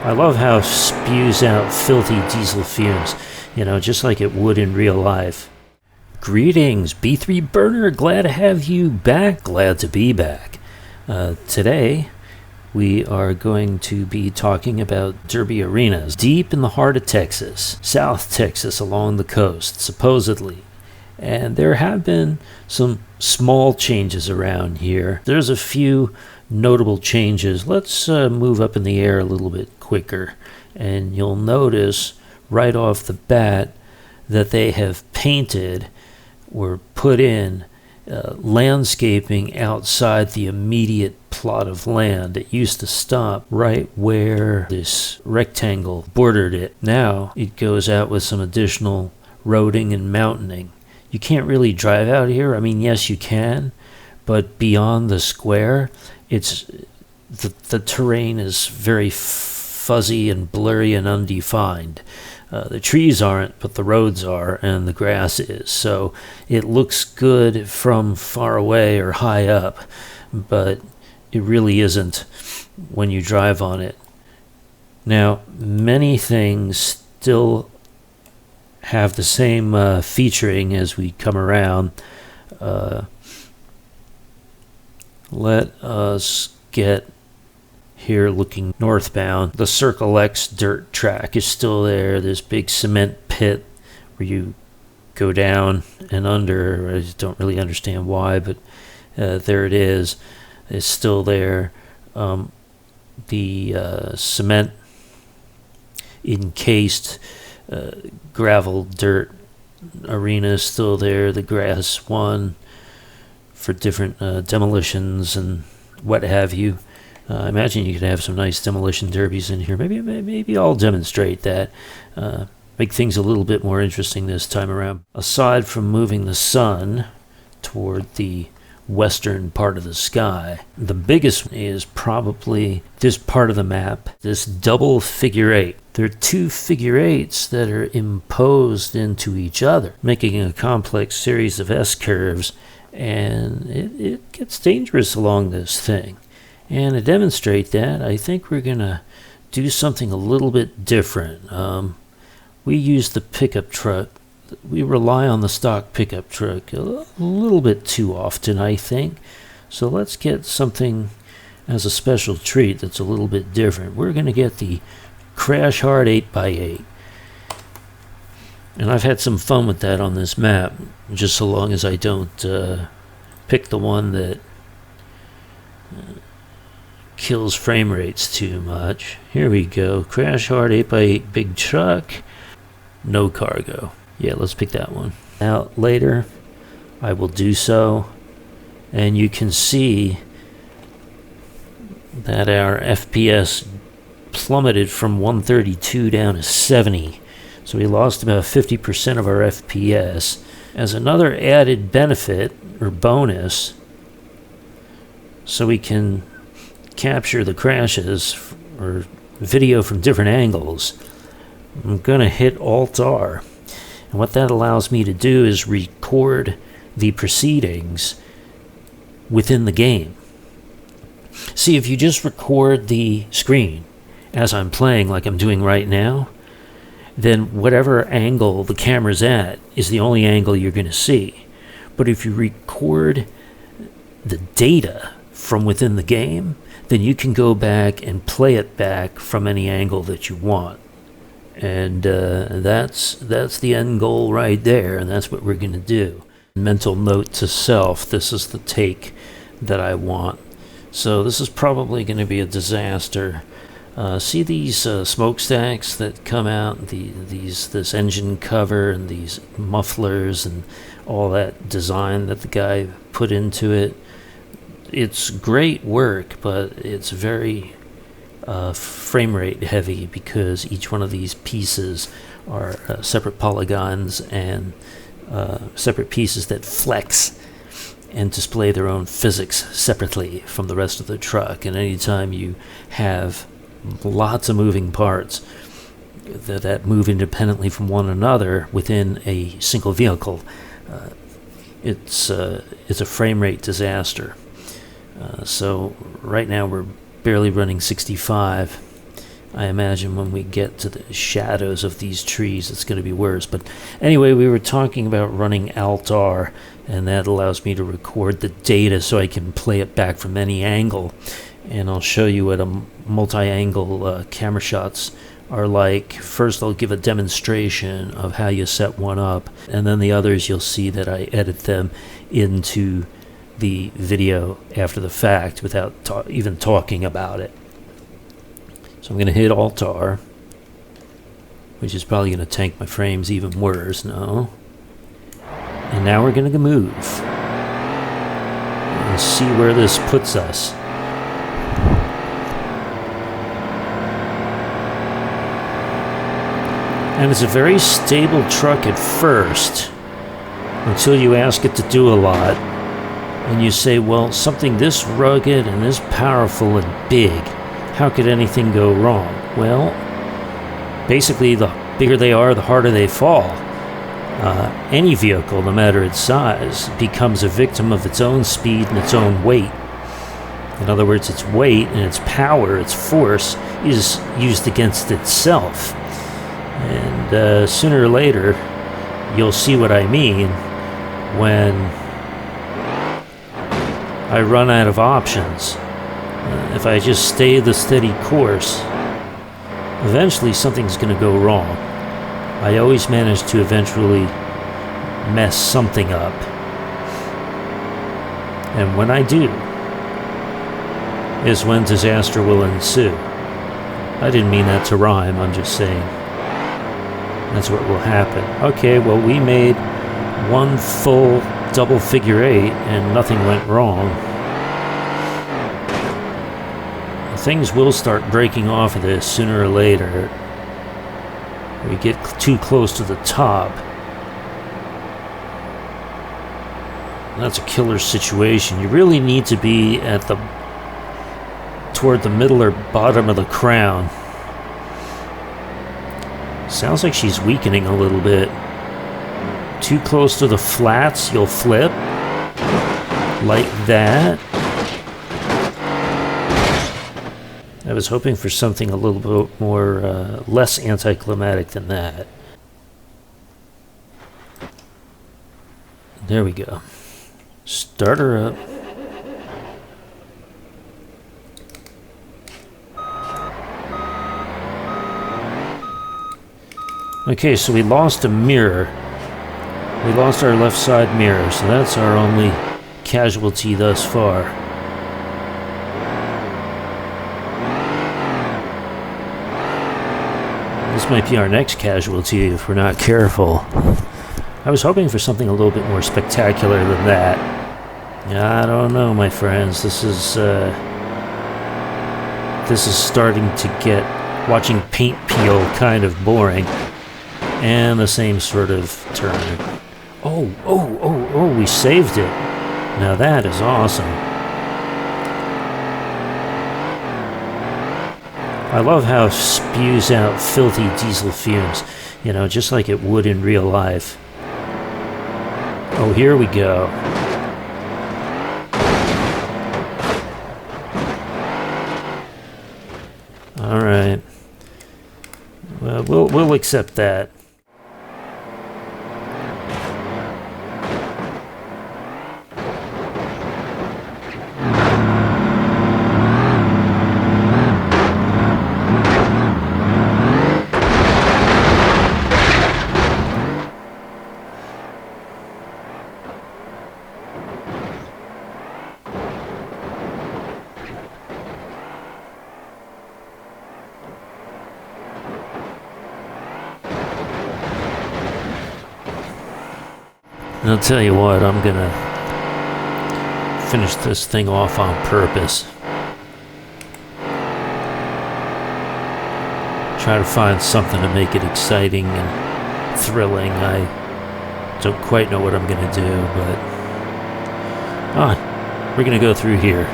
I love how it spews out filthy diesel fumes, just like it would in real life. Greetings, B3 Burner, glad to have you back, glad to be back. Today, we are going to be talking about derby arenas deep in the heart of Texas, South Texas along the coast, supposedly. And there have been some small changes around here. There's a few notable changes. Let's move up in the air a little bit quicker, and you'll notice right off the bat that they have painted or put in landscaping outside the immediate plot of land. It used to stop right where this rectangle bordered it. Now it goes out with some additional roading and mountaining. You can't really drive out here. I mean, yes, you can, but beyond the square, it's the terrain is very fuzzy and blurry and undefined. The trees aren't, but the roads are, and the grass is. So it looks good from far away or high up, but it really isn't when you drive on it. Now, many things still have the same featuring as we come around. Let us get here looking northbound. The Circle X dirt track is still there. This big cement pit where you go down and under. I don't really understand why, but there it is. It's still there. The cement encased gravel dirt arena is still there. The grass one for different demolitions and what have you. I imagine you could have some nice demolition derbies in here. Maybe I'll demonstrate that. Make things a little bit more interesting this time around. Aside from moving the sun toward the western part of the sky, the biggest is probably this part of the map, this double figure eight. There are two figure eights that are imposed into each other, making a complex series of S-curves, and it gets dangerous along this thing. And to demonstrate that, I think we're going to do something a little bit different. We use the pickup truck. We rely on the stock pickup truck a little bit too often, I think. So let's get something as a special treat that's a little bit different. We're going to get the Crash Hard 8x8. And I've had some fun with that on this map, just so long as I don't pick the one that kills frame rates too much. Here we go. Crash Hard 8x8 big truck. No cargo. Yeah, let's pick that one. Now, later, I will do so. And you can see that our FPS plummeted from 132 down to 70. So we lost about 50% of our FPS. As another added benefit, or bonus, so we can capture the crashes or video from different angles, I'm going to hit Alt-R. And what that allows me to do is record the proceedings within the game. See, if you just record the screen as I'm playing like I'm doing right now, then whatever angle the camera's at is the only angle you're going to see. But if you record the data from within the game, then you can go back and play it back from any angle that you want. And that's the end goal right there, and that's what we're going to do. Mental note to self, this is the take that I want. So this is probably going to be a disaster. See these smokestacks that come out, this engine cover and these mufflers and all that design that the guy put into it? It's great work, but it's very frame rate heavy because each one of these pieces are separate polygons and separate pieces that flex and display their own physics separately from the rest of the truck. And anytime you have lots of moving parts that move independently from one another within a single vehicle, it's a frame rate disaster. So right now we're barely running 65, I imagine when we get to the shadows of these trees, it's going to be worse. But anyway, we were talking about running Alt-R, and that allows me to record the data so I can play it back from any angle. And I'll show you what a multi-angle camera shots are like. First, I'll give a demonstration of how you set one up, and then the others you'll see that I edit them into the video after the fact without even talking about it. So I'm going to hit Alt-R, which is probably going to tank my frames even worse. No. And now we're going to move and see where this puts us. And it's a very stable truck at first, until you ask it to do a lot. And you say, well, something this rugged and this powerful and big, how could anything go wrong? Well, basically, the bigger they are, the harder they fall. Any vehicle, no matter its size, becomes a victim of its own speed and its own weight. In other words, its weight and its power, its force, is used against itself. And sooner or later, you'll see what I mean when I run out of options. If I just stay the steady course, eventually something's going to go wrong. I always manage to eventually mess something up. And when I do, is when disaster will ensue. I didn't mean that to rhyme, I'm just saying that's what will happen. Okay, well, we made one full double figure eight and nothing went wrong. Things will start breaking off of this sooner or later. We get too close to the top. That's a killer situation. You really need to be at toward the middle or bottom of the crown. Sounds like she's weakening a little bit. Too close to the flats, you'll flip. Like that. I was hoping for something a little bit more, less anticlimactic than that. There we go. Start her up. Okay, so we lost a mirror. We lost our left side mirror, so that's our only casualty thus far. This might be our next casualty if we're not careful. I was hoping for something a little bit more spectacular than that. I don't know, my friends. This is starting to get watching paint peel kind of boring. And the same sort of turn. Oh, we saved it. Now that is awesome. I love how it spews out filthy diesel fumes, you know, just like it would in real life. Oh, here we go. All right. Well, we'll accept that. And I'll tell you what, I'm gonna finish this thing off on purpose. Try to find something to make it exciting and thrilling. I don't quite know what I'm gonna do, but we're gonna go through here.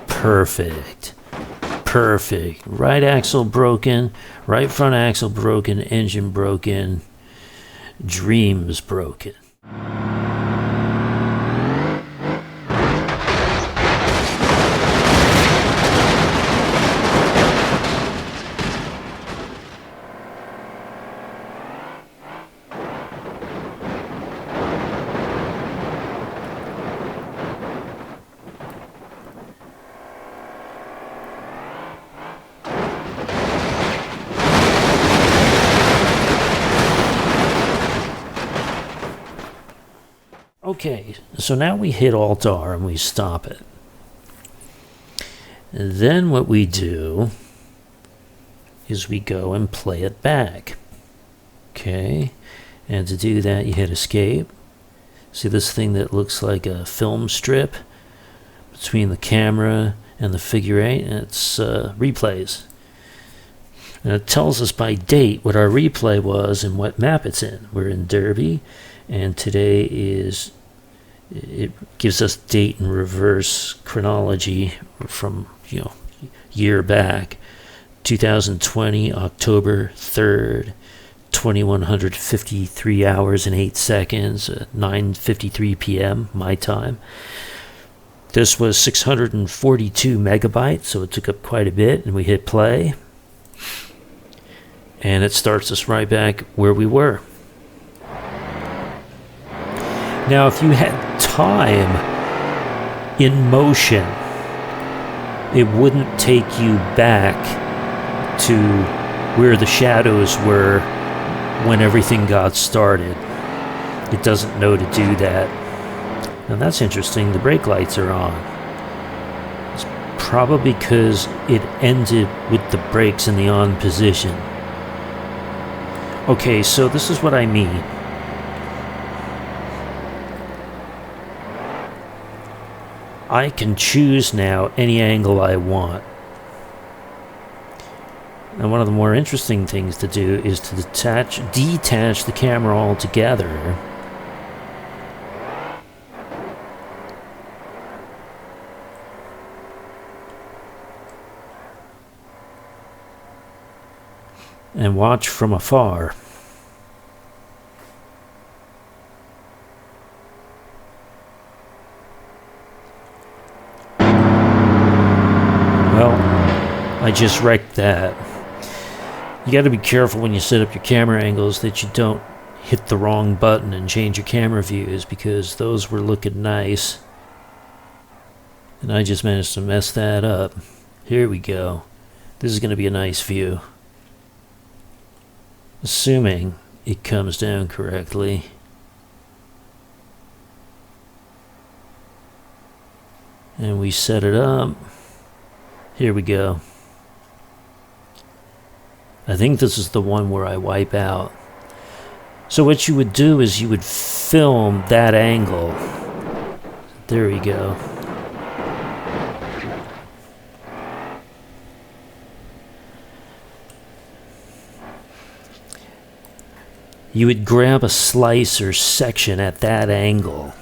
Perfect. Perfect. Right axle broken, right front axle broken, engine broken, dreams broken. Okay, so now we hit Alt-R and we stop it. And then what we do is we go and play it back. Okay, and to do that you hit Escape. See this thing that looks like a film strip between the camera and the figure 8? And it's replays. And it tells us by date what our replay was and what map it's in. We're in Derby, and today is, it gives us date in reverse chronology from, year back. 2020, October 3rd, 2153 hours and 8 seconds, 9:53 p.m. my time. This was 642 megabytes, so it took up quite a bit, and we hit play. And it starts us right back where we were. Now, if you had time in motion, it wouldn't take you back to where the shadows were when everything got started. It doesn't know to do that. Now that's interesting, the brake lights are on. It's probably because it ended with the brakes in the on position. Okay, so this is what I mean. I can choose now any angle I want. And one of the more interesting things to do is to detach the camera altogether. And watch from afar. Well, I just wrecked that. You got to be careful when you set up your camera angles that you don't hit the wrong button and change your camera views, because those were looking nice. And I just managed to mess that up. Here we go. This is going to be a nice view. Assuming it comes down correctly. And we set it up. Here we go. I think this is the one where I wipe out. So what you would do is you would film that angle. There we go. You would grab a slice or section at that angle,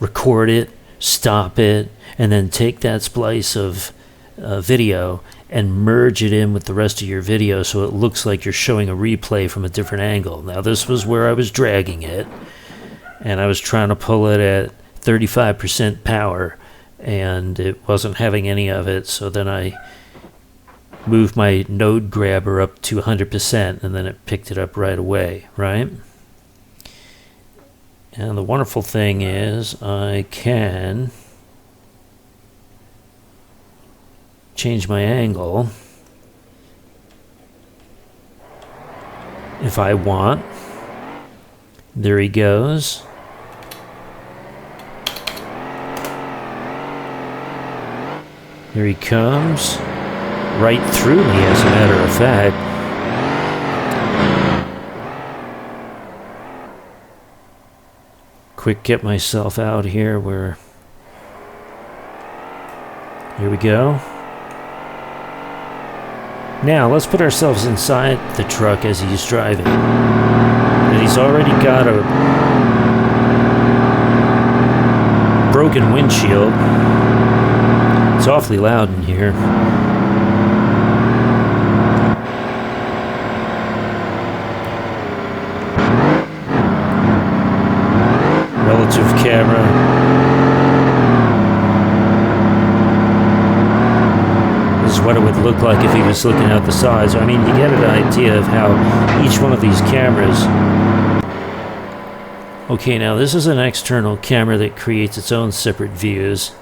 record it, stop it, and then take that splice of video and merge it in with the rest of your video so it looks like you're showing a replay from a different angle. Now this was where I was dragging it, and I was trying to pull it at 35% power, and it wasn't having any of it, so then I moved my node grabber up to 100%, and then it picked it up right away, right? And the wonderful thing is I can change my angle if I want. There he goes. Here he comes. Right through me, as a matter of fact. Quick, get myself out here where... Here we go. Now, let's put ourselves inside the truck as he's driving. And he's already got a broken windshield. It's awfully loud in here. Relative camera. This is what it would look like if he was looking out the sides. I mean, you get an idea of how each one of these cameras... Okay, now this is an external camera that creates its own separate views.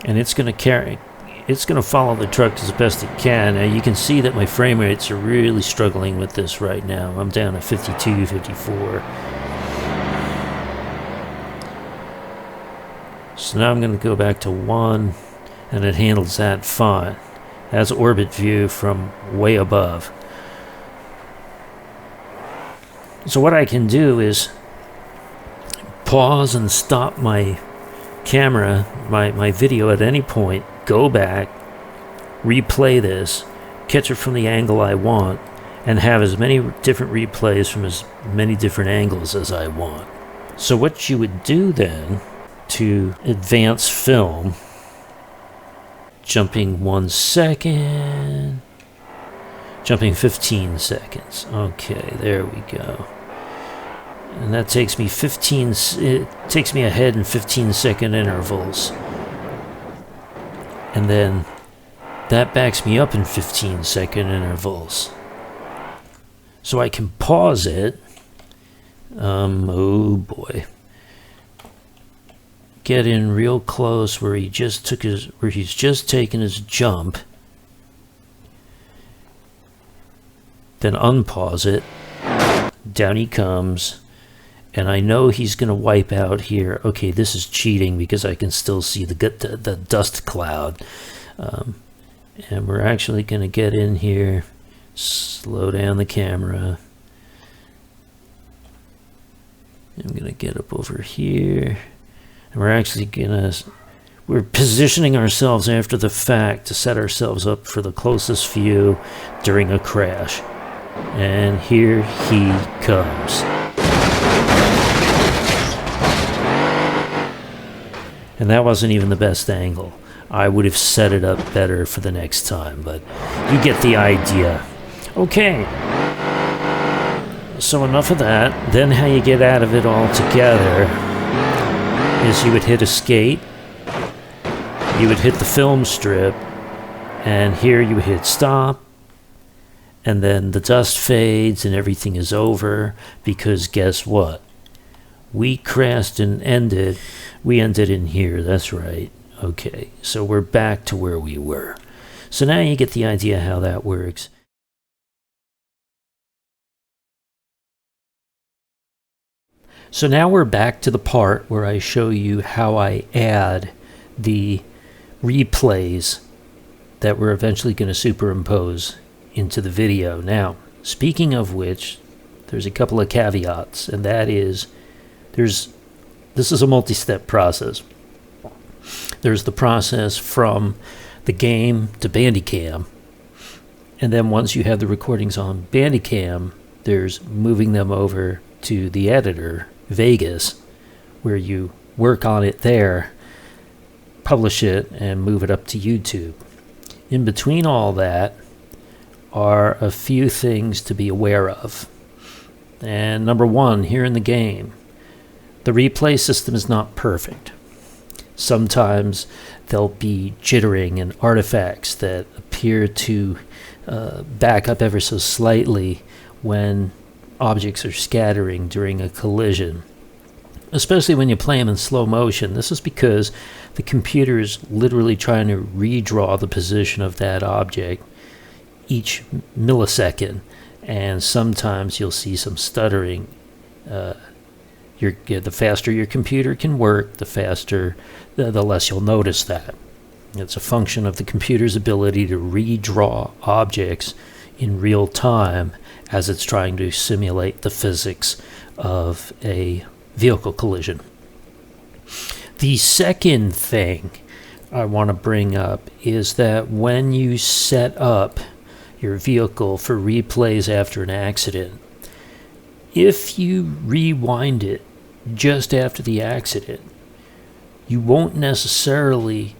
And it's going to follow the truck as best it can. Now you can see that my frame rates are really struggling with this right now. I'm down at 52, 54. So now I'm going to go back to 1, and it handles that fine. That's orbit view from way above. So what I can do is pause and stop my camera, my video at any point, go back, replay this, catch it from the angle I want, and have as many different replays from as many different angles as I want. So what you would do then to advance film, jumping 1 second, jumping 15 seconds. Okay, there we go. And that takes me it takes me ahead in 15-second intervals. And then that backs me up in 15-second intervals. So I can pause it. Oh boy. Get in real close where he's just taken his jump. Then unpause it. Down he comes. And I know he's going to wipe out here. Okay, this is cheating because I can still see the dust cloud. And we're actually going to get in here, slow down the camera. I'm going to get up over here. And we're actually we're positioning ourselves after the fact to set ourselves up for the closest view during a crash. And here he comes. And that wasn't even the best angle. I would have set it up better for the next time, but you get the idea. Okay. So enough of that. Then how you get out of it all together is you would hit escape, you would hit the film strip, and here you would hit stop, and then the dust fades and everything is over, because guess what? We crashed and ended. We ended in here, that's right. Okay, so we're back to where we were. So now you get the idea how that works. So now we're back to the part where I show you how I add the replays that we're eventually going to superimpose into the video. Now, speaking of which, there's a couple of caveats, and that is, this is a multi-step process. There's the process from the game to Bandicam, and then once you have the recordings on Bandicam, there's moving them over to the editor, Vegas, where you work on it there, publish it, and move it up to YouTube. In between all that are a few things to be aware of. And number one, here in the game, the replay system is not perfect. Sometimes there'll be jittering and artifacts that appear to back up ever so slightly when objects are scattering during a collision. Especially when you play them in slow motion. This is because the computer is literally trying to redraw the position of that object each millisecond, and sometimes you'll see some stuttering. The faster your computer can work, the less you'll notice that. It's a function of the computer's ability to redraw objects in real time as it's trying to simulate the physics of a vehicle collision. The second thing I want to bring up is that when you set up your vehicle for replays after an accident, if you rewind it just after the accident, you won't necessarily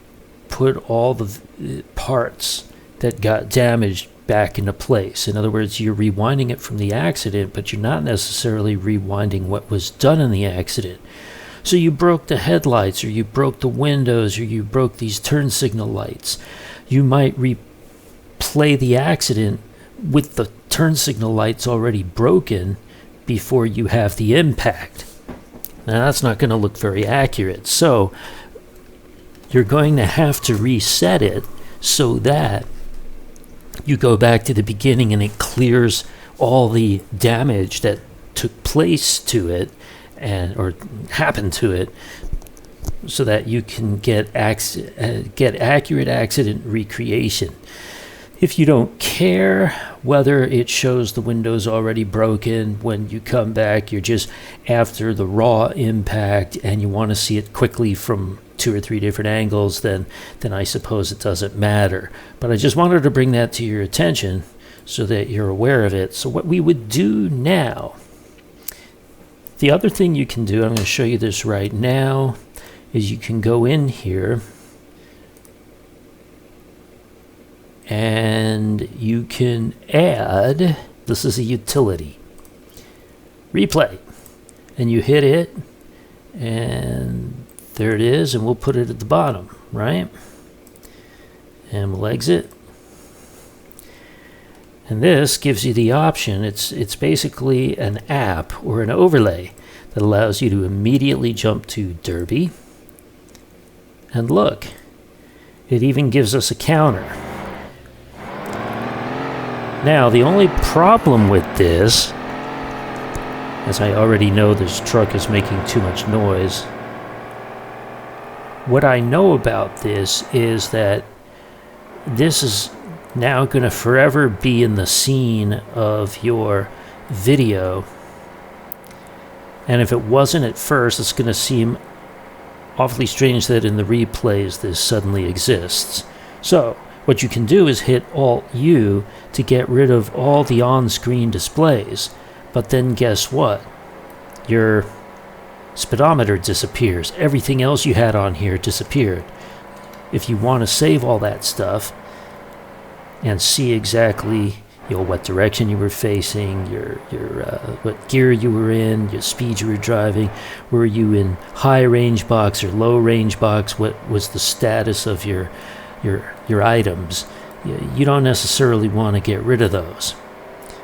put all the parts that got damaged back into place. In other words, you're rewinding it from the accident, but you're not necessarily rewinding what was done in the accident. So you broke the headlights, or you broke the windows, or you broke these turn signal lights. You might replay the accident with the turn signal lights already broken before you have the impact. Now that's not going to look very accurate. So you're going to have to reset it so that you go back to the beginning and it clears all the damage that took place to it or happened to it so that you can get accurate accident recreation. If you don't care whether it shows the window's already broken when you come back, you're just after the raw impact and you want to see it quickly from 2 or 3 different angles, then I suppose it doesn't matter. But I just wanted to bring that to your attention so that you're aware of it. So what we would do now, the other thing you can do, I'm going to show you this right now, is you can go in here and you can add, this is a utility, replay, and you hit it and there it is, and we'll put it at the bottom, right? And we'll exit. And this gives you the option, it's basically an app or an overlay that allows you to immediately jump to Derby. And look, it even gives us a counter. Now, the only problem with this, as I already know this truck is making too much noise, what I know about this is that this is now going to forever be in the scene of your video. And if it wasn't at first, it's going to seem awfully strange that in the replays this suddenly exists. So what you can do is hit Alt-U to get rid of all the on-screen displays. But then guess what? Your speedometer disappears. Everything else you had on here disappeared. If you want to save all that stuff and see exactly what direction you were facing, what gear you were in, your speed you were driving, were you in high range box or low range box, what was the status of your items, you don't necessarily want to get rid of those.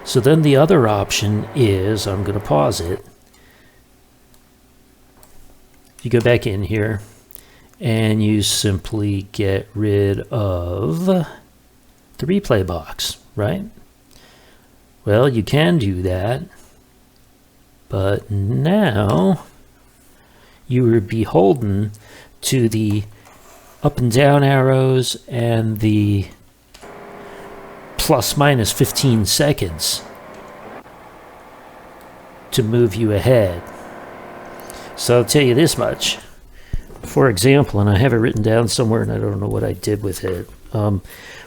So then the other option is, I'm going to pause it. You go back in here and you simply get rid of the replay box, right? Well, you can do that, but now you are beholden to the up and down arrows and the plus minus 15 seconds to move you ahead. So I'll tell you this much. For example, and I have it written down somewhere and I don't know what I did with it,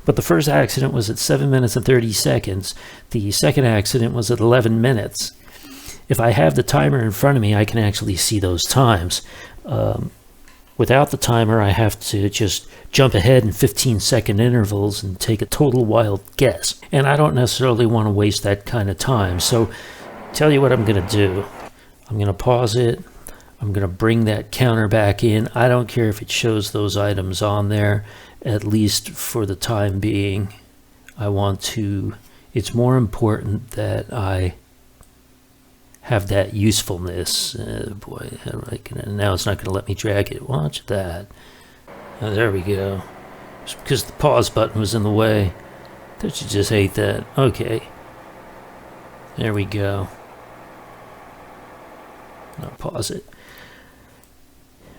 but the first accident was at 7 minutes and 30 seconds. The second accident was at 11 minutes. If I have the timer in front of me, I can actually see those times. Without the timer, I have to just jump ahead in 15-second intervals and take a total wild guess. And I don't necessarily want to waste that kind of time. So tell you what I'm going to do. I'm going to pause it. I'm going to bring that counter back in. I don't care if it shows those items on there, at least for the time being. I want to, it's more important that I have that usefulness. Boy, now it's not going to let me drag it. Watch that. Oh, there we go. It's because the pause button was in the way. Don't you just hate that? Okay. There we go. I'll pause it.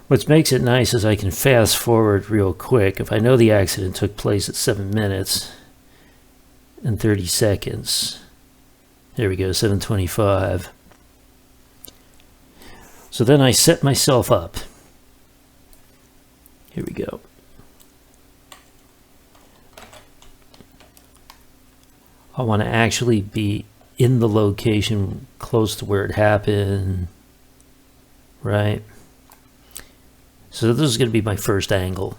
What makes it nice is I can fast forward real quick. If I know the accident took place at 7 minutes and 30 seconds. There we go, 7:25. So then I set myself up. Here we go. I want to actually be in the location close to where it happened, right? So this is going to be my first angle.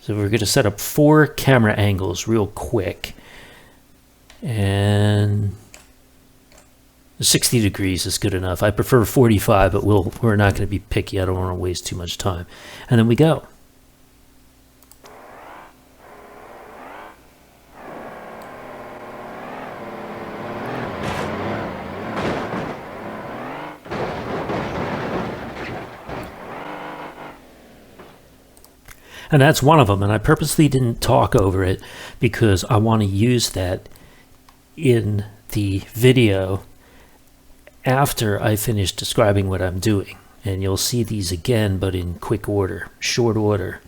So we're going to set up 4 camera angles real quick. And 60 degrees is good enough. I prefer 45, but we're not going to be picky. I don't want to waste too much time. And then we go. And that's one of them, and I purposely didn't talk over it because I want to use that in the video after I finish describing what I'm doing. And you'll see these again, but in quick order, short order.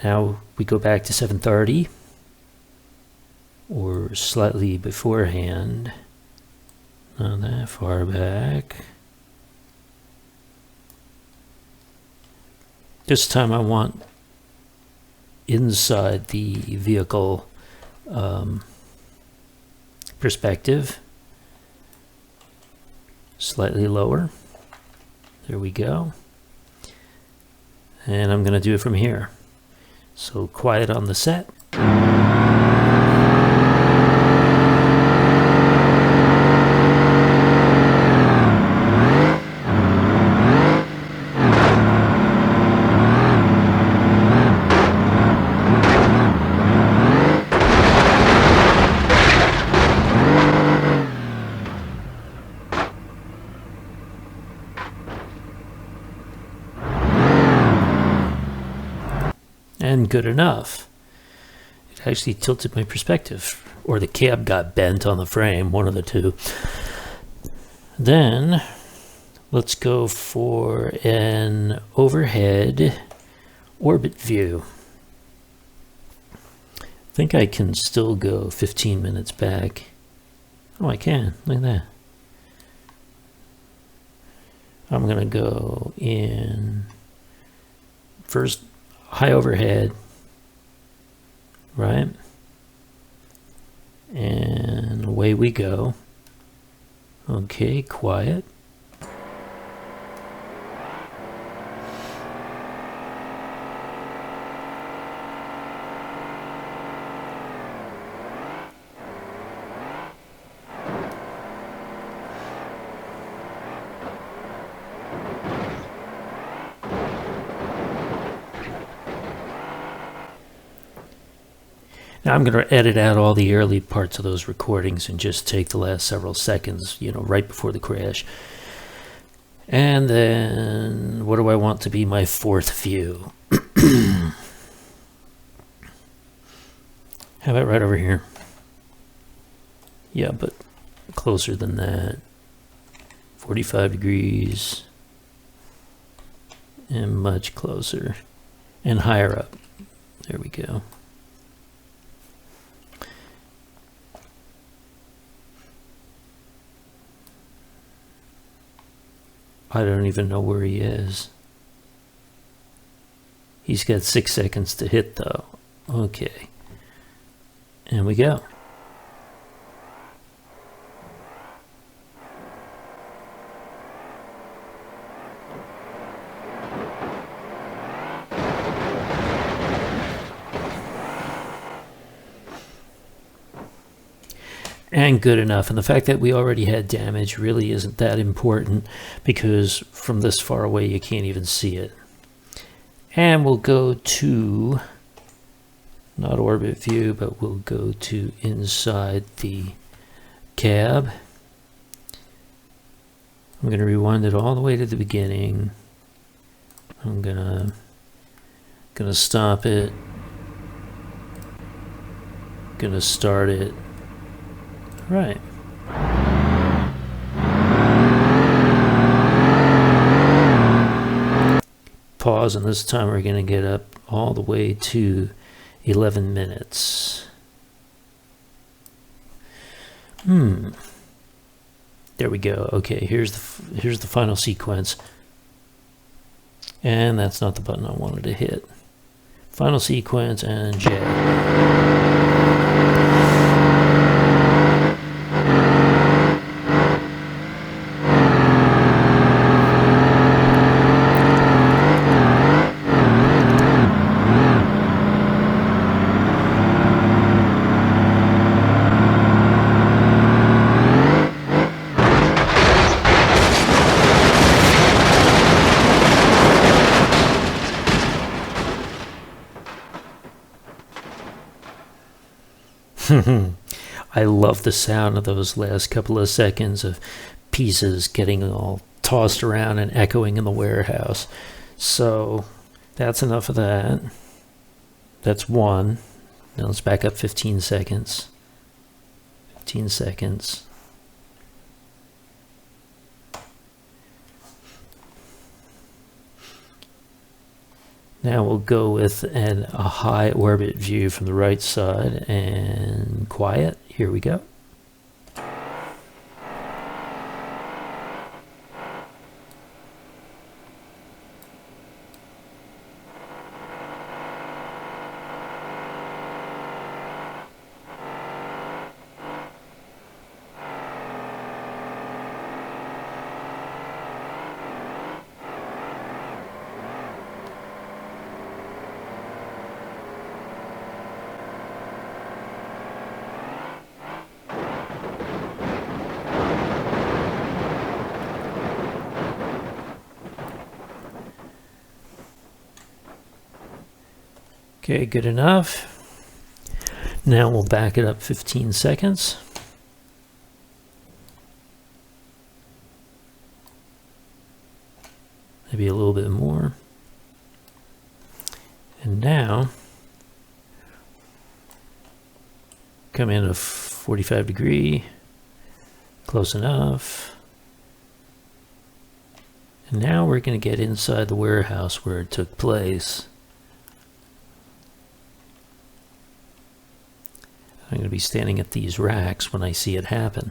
Now we go back to 730, or slightly beforehand. Not that far back. This time I want inside the vehicle perspective. Slightly lower. There we go. And I'm going to do it from here. So quiet on the set. And good enough. It actually tilted my perspective, or the cab got bent on the frame, one of the two. Then let's go for an overhead orbit view. I think I can still go 15 minutes back. Oh, I can. Look at that. I'm going to go in first high overhead, right? And away we go. Okay, quiet. Now I'm going to edit out all the early parts of those recordings and just take the last several seconds, you know, right before the crash. And then what do I want to be my fourth view? How about right over here? Yeah, but closer than that. 45 degrees. And much closer. And higher up. There we go. I don't even know where he is. He's got 6 seconds to hit though. Okay. And we go. And good enough. And the fact that we already had damage really isn't that important, because from this far away you can't even see it. And we'll go to, not orbit view, but we'll go to inside the cab. I'm going to rewind it all the way to the beginning. I'm gonna stop it. Gonna start it. Right. Pause, and this time we're going to get up all the way to 11 minutes. There we go. Okay, here's the final sequence. And that's not the button I wanted to hit. Final sequence and J. I love the sound of those last couple of seconds of pieces getting all tossed around and echoing in the warehouse. So that's enough of that. That's one. Now let's back up 15 seconds. 15 seconds. Now we'll go with a high orbit view from the right side and quiet. Here we go. Okay, good enough. Now we'll back it up 15 seconds. Maybe a little bit more. And now, come in a 45 degree, close enough. And now we're going to get inside the warehouse where it took place. I'm going to be standing at these racks when I see it happen.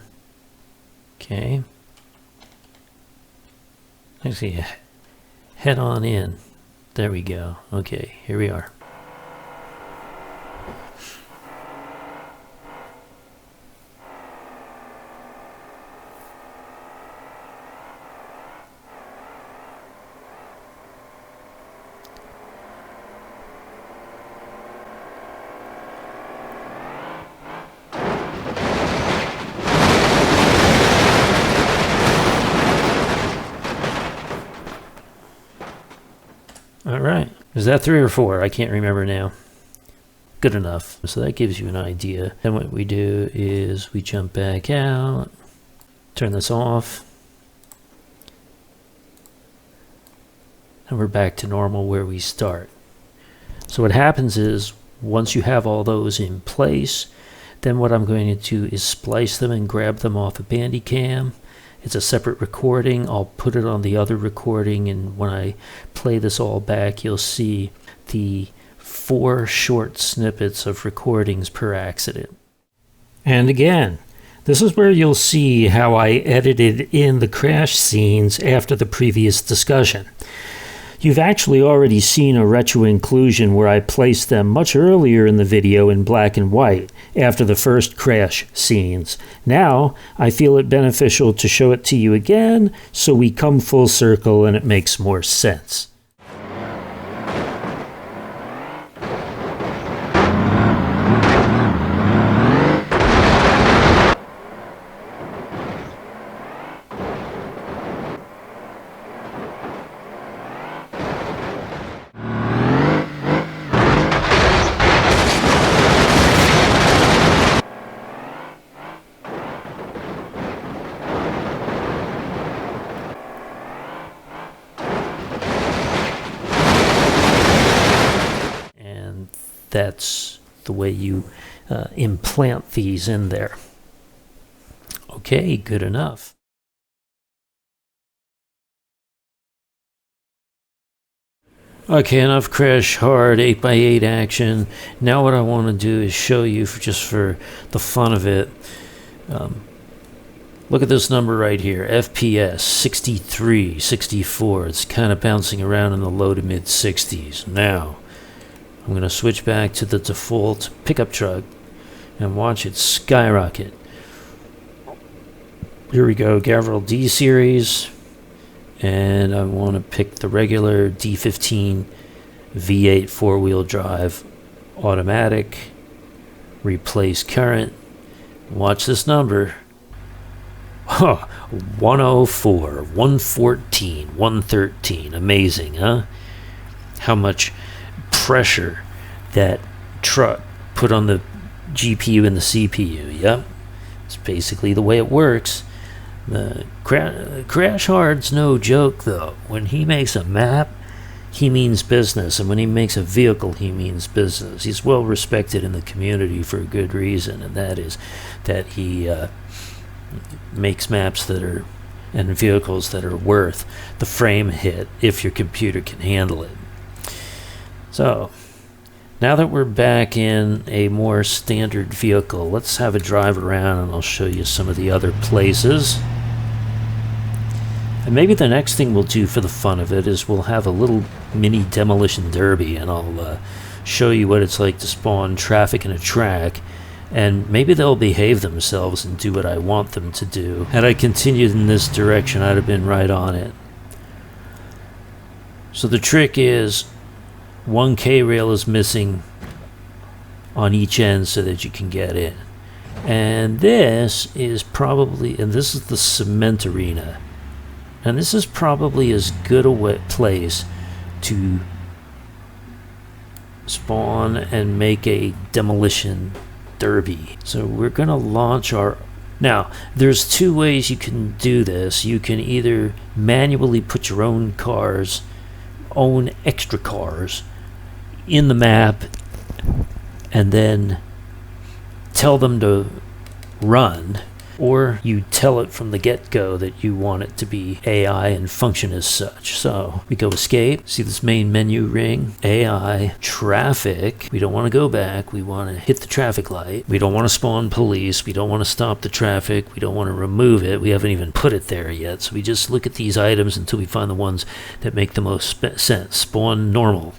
Okay. Actually, head on in. There we go. Okay, here we are. All right, is that 3 or 4? I can't remember now. Good enough. So that gives you an idea. Then what we do is we jump back out, turn this off, and we're back to normal where we start. So what happens is once you have all those in place, then what I'm going to do is splice them and grab them off a Bandicam. It's a separate recording. I'll put it on the other recording, and when I play this all back, you'll see the 4 short snippets of recordings per accident. And again, this is where you'll see how I edited in the crash scenes after the previous discussion. You've actually already seen a retro inclusion where I placed them much earlier in the video in black and white after the first crash scenes. Now, I feel it beneficial to show it to you again so we come full circle and it makes more sense. That's the way you implant these in there. Okay, good enough. Okay, enough crash hard 8x8 action. Now what I want to do is show you, just for the fun of it, look at this number right here, FPS 63, 64. It's kind of bouncing around in the low to mid 60s. Now I'm going to switch back to the default pickup truck and watch it skyrocket. Here we go, Gavril D series, and I want to pick the regular D15 V8 4-wheel drive automatic, replace current. Watch this number. 104, 114, 113. Amazing, huh? How much pressure that truck put on the GPU and the CPU. Yep, it's basically the way it works. The Crash Hard's no joke though. When he makes a map, he means business, and when he makes a vehicle, he means business. He's well respected in the community for a good reason, and that is that he makes maps that are and vehicles that are worth the frame hit if your computer can handle it. So, now that we're back in a more standard vehicle, let's have a drive around and I'll show you some of the other places. And maybe the next thing we'll do for the fun of it is we'll have a little mini demolition derby, and I'll show you what it's like to spawn traffic in a track, and maybe they'll behave themselves and do what I want them to do. Had I continued in this direction, I'd have been right on it. So the trick is, one K-rail is missing on each end so that you can get in. And this is probably, and this is the cement arena. And this is probably as good a place to spawn and make a demolition derby. So we're going to launch our... Now, there's two ways you can do this. You can either manually put your own cars, own extra cars, in the map and then tell them to run, or you tell it from the get-go that you want it to be AI and function as such. So we go escape, see this main menu ring, AI, traffic. We don't want to go back, we want to hit the traffic light. We don't want to spawn police, we don't want to stop the traffic, we don't want to remove it, we haven't even put it there yet. So we just look at these items until we find the ones that make the most sense. Spawn normal.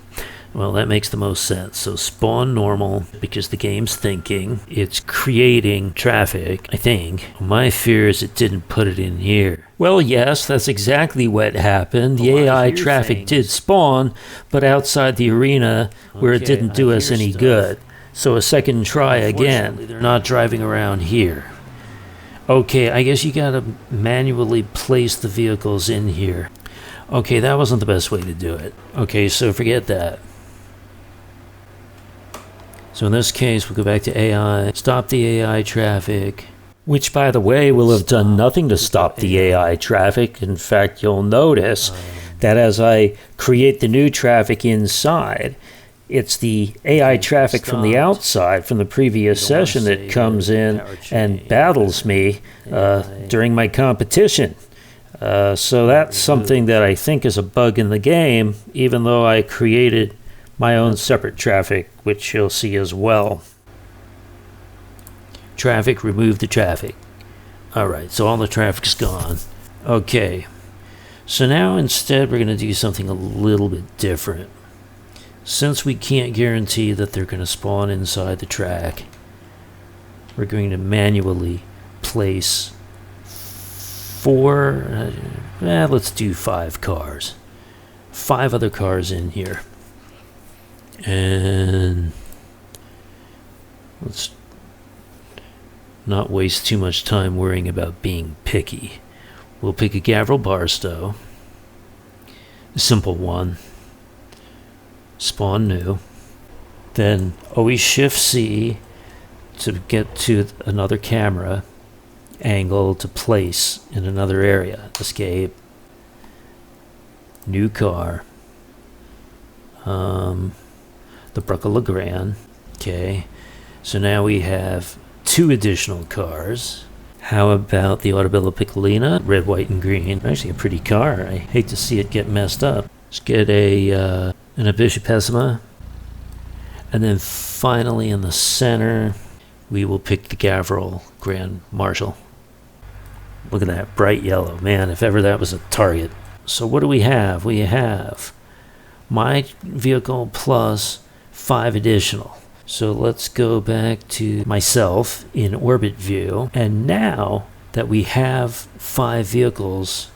Well, that makes the most sense. So spawn normal, because the game's thinking. It's creating traffic, I think. My fear is it didn't put it in here. Well, yes, that's exactly what happened. The AI traffic did spawn, but outside the arena where it didn't do us any good. So a second try again. They're not driving around here. Okay, I guess you gotta manually place the vehicles in here. Okay, that wasn't the best way to do it. Okay, so forget that. So in this case, we'll go back to AI, stop the AI traffic, which, by the way, will have done nothing to stop the AI traffic. In fact, you'll notice that as I create the new traffic inside, it's the AI traffic from the outside, from the previous session, that comes in and battles me during my competition. So that's something that I think is a bug in the game, even though I created my own separate traffic, which you'll see as well. Traffic, remove the traffic. Alright, so all the traffic's gone. Okay, so now instead we're going to do something a little bit different. Since we can't guarantee that they're going to spawn inside the track, we're going to manually place let's do 5 cars. 5 other cars in here. And let's not waste too much time worrying about being picky. We'll pick a Gavril Barstow, a simple one, spawn new, then always Shift C to get to another camera angle to place in another area. Escape, new car, the Bruckle Legrand. Okay, so now we have 2 additional cars. How about the Automobile Piccolina, red, white, and green? Actually a pretty car. I hate to see it get messed up. Let's get an Abishipessima. And then finally in the center, we will pick the Gavril Grand Marshal. Look at that bright yellow. Man, if ever that was a target. So what do we have? We have my vehicle plus 5 additional. So let's go back to myself in orbit view. And now that we have 5 vehicles,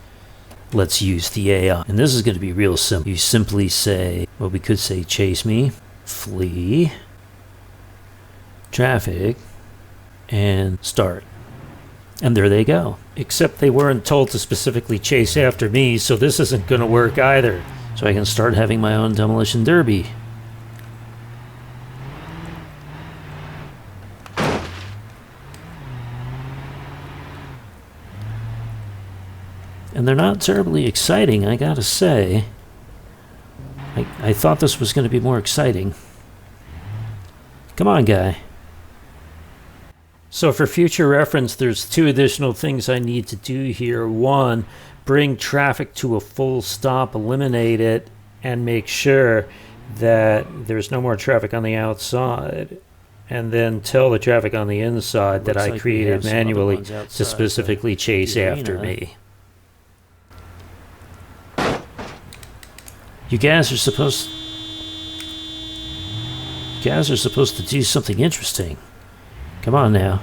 let's use the AI. And this is going to be real simple. You simply say, well, we could say chase me, flee, traffic, and start. And there they go. Except they weren't told to specifically chase after me, so this isn't going to work either. So I can start having my own demolition derby. And they're not terribly exciting, I gotta say. I thought this was going to be more exciting. Come on, guy. So for future reference, there's 2 additional things I need to do here. 1, bring traffic to a full stop, eliminate it, and make sure that there's no more traffic on the outside, and then tell the traffic on the inside that I created manually to specifically chase after me. You guys are supposed to do something interesting. Come on now.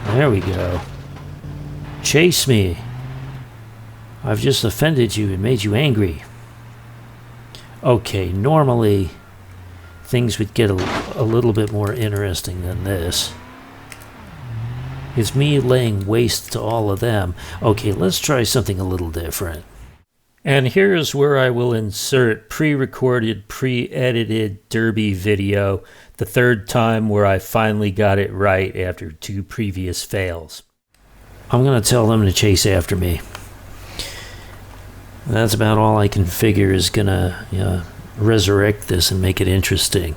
There we go. Chase me. I've just offended you and made you angry. Okay, normally things would get a little bit more interesting than this. It's me laying waste to all of them. Okay, let's try something a little different. And here's where I will insert pre-recorded, pre-edited derby video, the third time where I finally got it right after 2 previous fails. I'm going to tell them to chase after me. That's about all I can figure is going to resurrect this and make it interesting.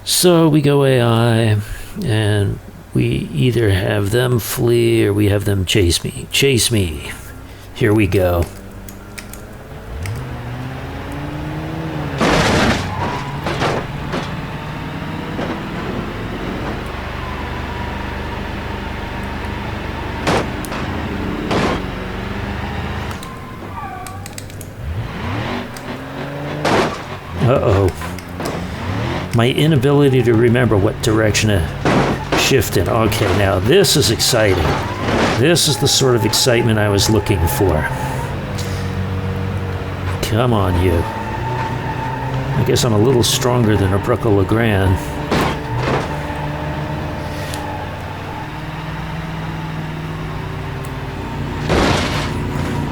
So we go AI, and we either have them flee or we have them chase me. Chase me. Here we go. Uh-oh. My inability to remember what direction to shift in. Okay, now this is exciting. This is the sort of excitement I was looking for. Come on, you. I guess I'm a little stronger than a Bruckle Legrand.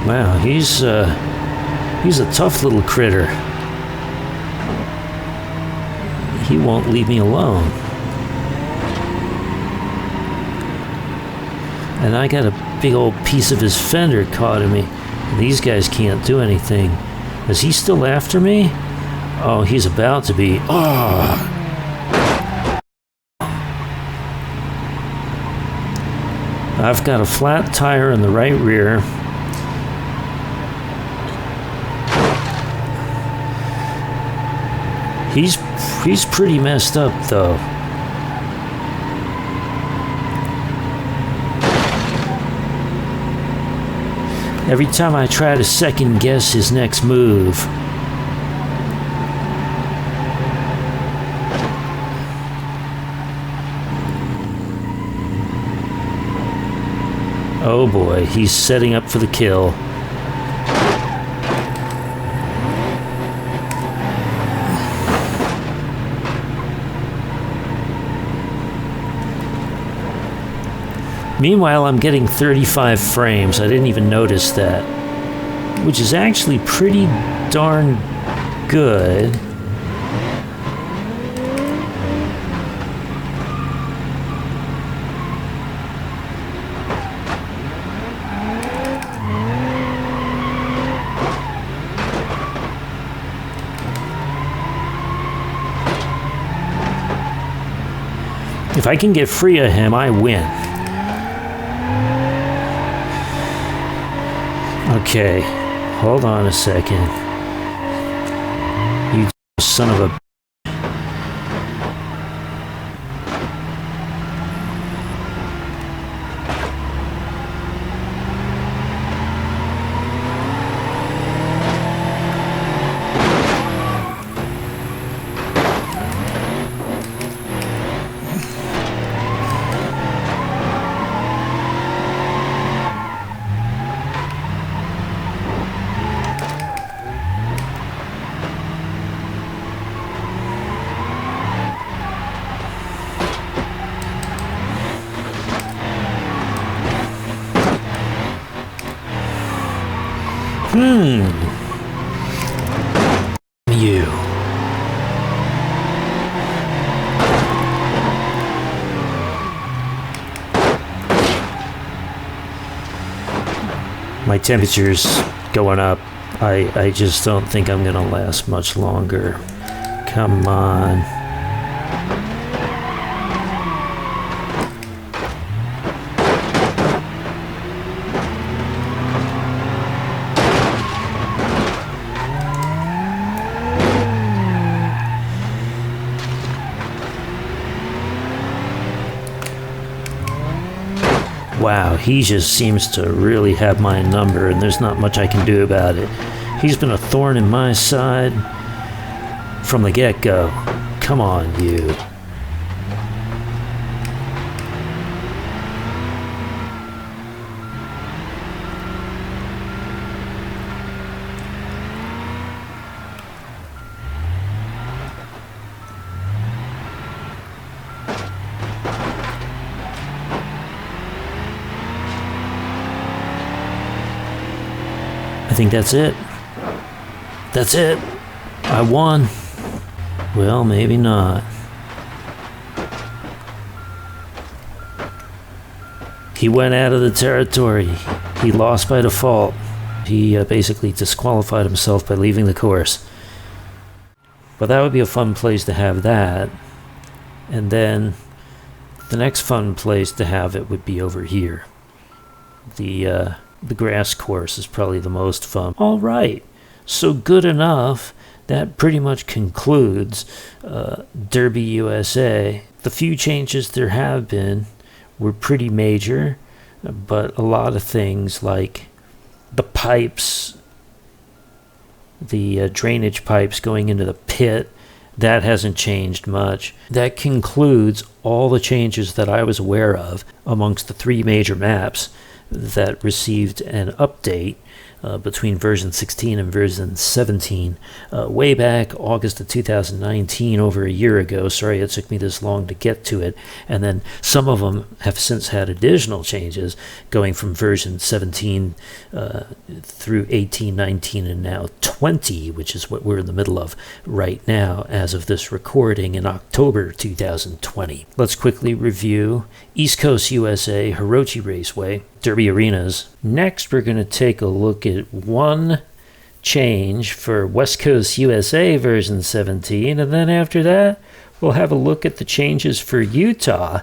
Wow, he's a tough little critter. He won't leave me alone. And I got a big old piece of his fender caught in me. These guys can't do anything. Is he still after me? Oh, he's about to be. Oh! I've got a flat tire in the right rear. He's pretty messed up, though. Every time I try to second guess his next move, oh boy, he's setting up for the kill. Meanwhile, I'm getting 35 frames. I didn't even notice that, which is actually pretty darn good. If I can get free of him, I win. Okay, hold on a second. You son of a... You. My temperature's going up. I just don't think I'm gonna last much longer. Come on. Wow, he just seems to really have my number, and there's not much I can do about it. He's been a thorn in my side from the get-go. Come on, you. I think that's it. That's it. I won. Well, maybe not. He went out of the territory. He lost by default. He basically disqualified himself by leaving the course. But that would be a fun place to have that. And then the next fun place to have it would be over here. The grass course is probably the most fun. All right, so good enough. That pretty much concludes Derby USA. The few changes there have been were pretty major, but a lot of things like the pipes, the drainage pipes going into the pit, that hasn't changed much. That concludes all the changes that I was aware of amongst the three major maps that received an update between version 16 and version 17 way back August of 2019, over a year ago. Sorry it took me this long to get to it. And then some of them have since had additional changes going from version 17 through 18, 19, and now 20, which is what we're in the middle of right now as of this recording in October 2020. Let's quickly review East Coast USA, Hirochi Raceway, Derby Arenas. Next, we're going to take a look at one change for West Coast USA version 17, and then after that, we'll have a look at the changes for Utah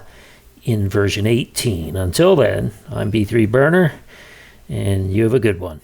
in version 18. Until then, I'm B3 Burner, and you have a good one.